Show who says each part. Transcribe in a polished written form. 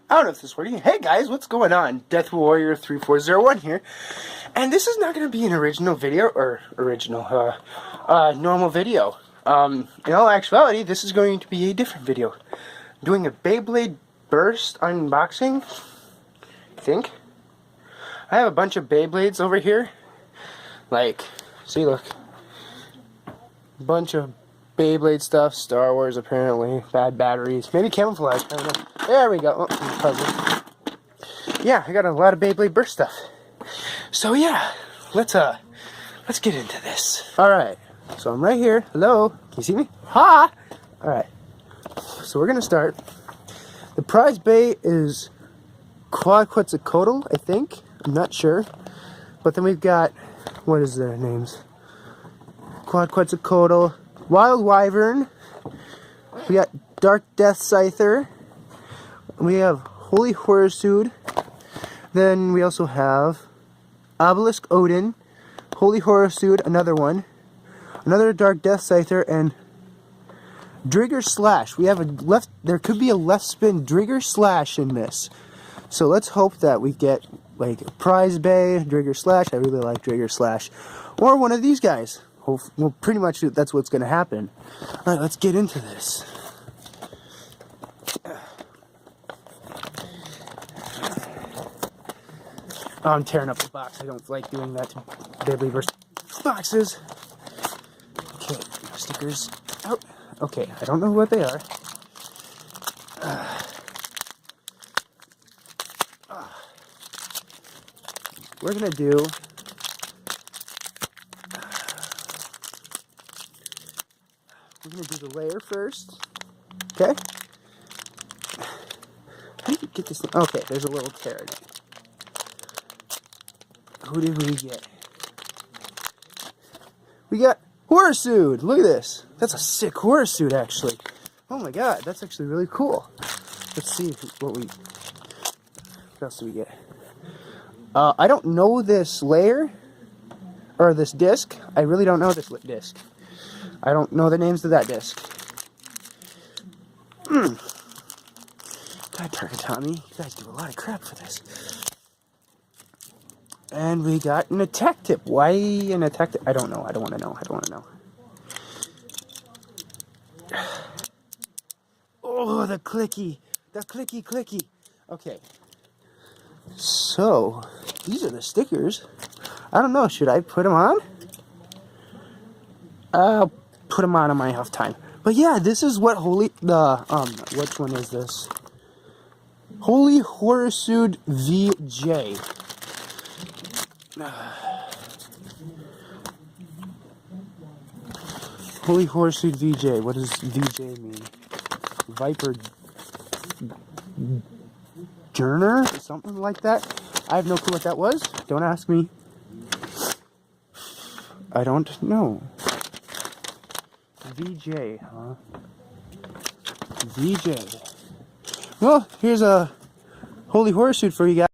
Speaker 1: I don't know if this is working. Hey guys, what's going on? Death Warrior 3401 here. And this is not going to be an original video, or normal video. In all actuality, this is going to be a different video. I'm doing a Beyblade Burst unboxing, I think. I have a bunch of Beyblades over here. Like, see, look. Bunch of Beyblade stuff, Star Wars apparently, bad batteries, maybe camouflage, I don't know. There we go. Oh, puzzle. Yeah, I got a lot of Beyblade Burst stuff. So yeah, let's get into this. Alright, so I'm right here. Hello, can you see me? Ha! Alright, so we're gonna start. The prize bay is Quetzalcoatl, I think. I'm not sure. But then we've got, what is their names? Quetzalcoatl, Wild Wyvern, we got Dark Death Scyther, we have Holy Horrorsude, then we also have Obelisk Odin, Holy Horrorsude, another one, another Dark Death Scyther, and Drigger Slash. We have there could be a left spin Drigger Slash in this. So let's hope that we get like a prize bay, Drigger Slash, I really like Drigger Slash, or one of these guys. Well, pretty much that's what's going to happen. Alright, let's get into this. Oh, I'm tearing up the box. I don't like doing that to Beyblade Burst boxes. Okay, stickers out. Okay, I don't know what they are. We're going to do... We're going to do the layer first. Okay? How do you get this thing? Okay, there's a little tear in it. Who did we get? We got Horrorsude! Look at this. That's a sick Horrorsude, actually. Oh my god, that's actually really cool. Let's see what else do we get? I don't know this layer, or this disc. I really don't know this disc. I don't know the names of that disc. God darn it, Tommy. You guys do a lot of crap for this. And we got an attack tip. Why an attack tip? I don't know. I don't want to know. I don't want to know. Oh, the clicky. The clicky. Okay. So, these are the stickers. I don't know. Should I put them on? I'll put them on my off time. But yeah, this is what which one is this? Holy Horrorsude VJ. Holy Horrorsude VJ. What does VJ mean? Viper Journer? Something like that? I have no clue what that was. Don't ask me. I don't know. VJ, huh? VJ. Well, here's a Holy Horrorsude for you guys.